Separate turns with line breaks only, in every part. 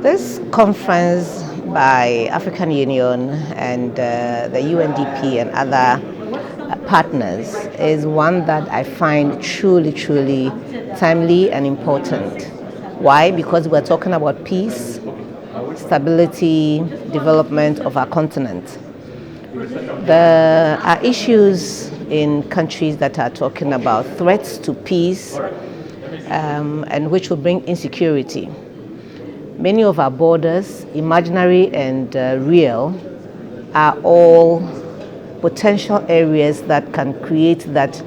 This conference by African Union and the UNDP and other partners is one that I find truly timely and important. Why? Because we're talking about peace, stability, development of our continent. There are issues in countries that are talking about threats to peace and which will bring insecurity. Many of our borders, imaginary and real, are all potential areas that can create that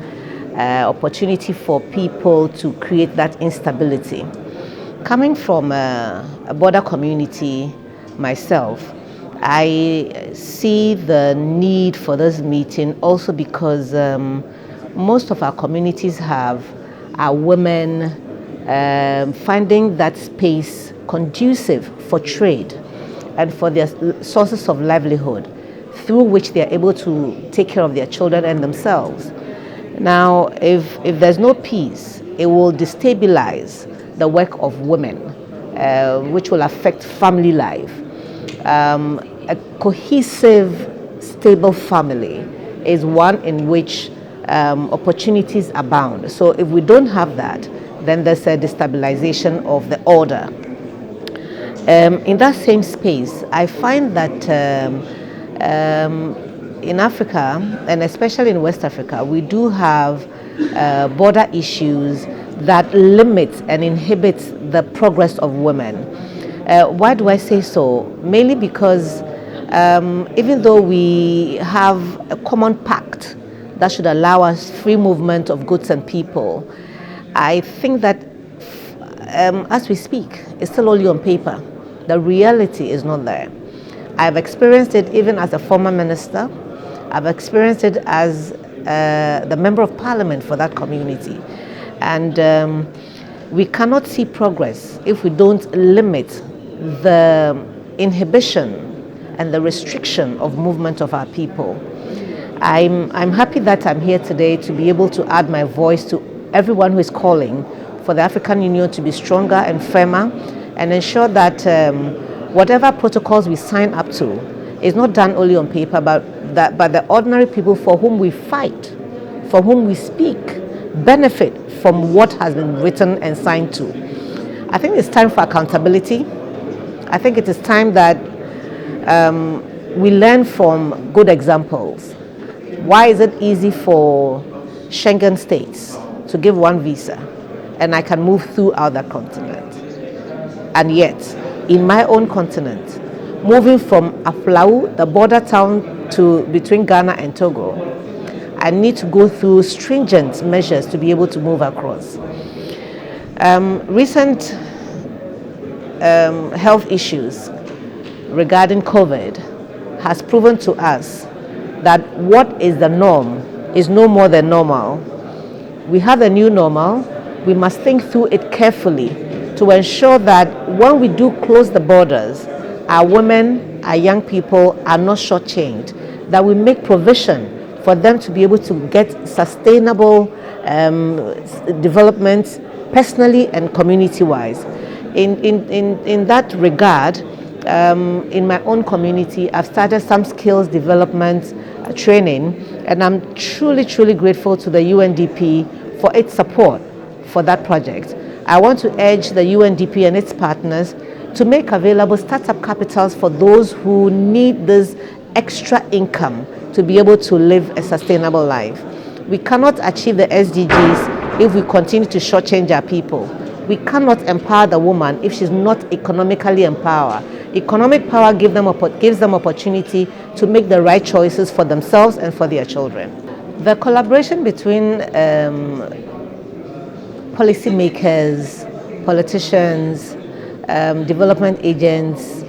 opportunity for people to create that instability. Coming from a border community myself, I see the need for this meeting also because most of our communities are women finding that space conducive for trade and for their sources of livelihood through which they are able to take care of their children and themselves. Now, if there's no peace, it will destabilize the work of women, which will affect family life. A cohesive, stable family is one in which opportunities abound. So if we don't have that, then there's a destabilization of the order. In that same space, I find that in Africa, and especially in West Africa, we do have border issues that limit and inhibit the progress of women. Why do I say so? Mainly because even though we have a common pact that should allow us free movement of goods and people, I think that as we speak, it's still only on paper. The reality is not there. I've experienced it even as a former minister. I've experienced it as the member of parliament for that community. And we cannot see progress if we don't limit the inhibition and the restriction of movement of our people. I'm happy that I'm here today to be able to add my voice to everyone who is calling for the African Union to be stronger and firmer and ensure that whatever protocols we sign up to is not done only on paper, but the ordinary people for whom we fight, for whom we speak, benefit from what has been written and signed to. I think it's time for accountability. I think it is time that we learn from good examples. Why is it easy for Schengen states to give one visa and I can move through other continent? And yet, in my own continent, moving from Aflau, the border town, to between Ghana and Togo, I need to go through stringent measures to be able to move across. Recent health issues regarding COVID has proven to us that what is the norm is no more than normal. We have a new normal. We must think through it carefully to ensure that when we do close the borders, our women, our young people are not shortchanged, that we make provision for them to be able to get sustainable development personally and community-wise. In that regard, in my own community, I've started some skills development training, and I'm truly grateful to the UNDP for its support for that project. I want to urge the UNDP and its partners to make available startup capitals for those who need this extra income to be able to live a sustainable life. We cannot achieve the SDGs if we continue to shortchange our people. We cannot empower the woman if she's not economically empowered. Economic power gives them opportunity to make the right choices for themselves and for their children. The collaboration between policymakers, politicians, development agents,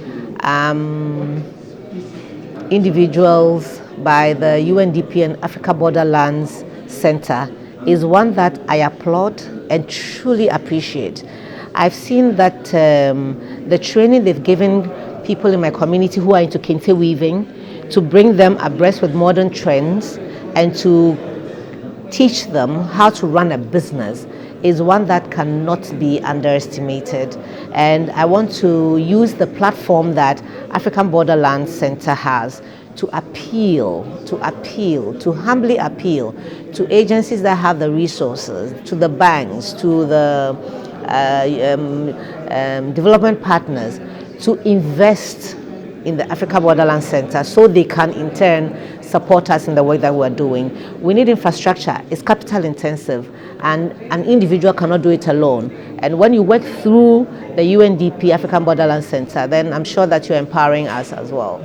individuals by the UNDP and Africa Borderlands Center is one that I applaud and truly appreciate. I've seen that the training they've given people in my community who are into kente weaving to bring them abreast with modern trends and to teach them how to run a business is one that cannot be underestimated. And I want to use the platform that African Borderlands Center has to humbly appeal to agencies that have the resources, to the banks, to the development partners, to invest in the Africa Borderlands Center so they can in turn support us in the work that we're doing. We need infrastructure. It's capital intensive, and an individual cannot do it alone. And when you work through the UNDP African Borderlands Center, then I'm sure that you're empowering us as well.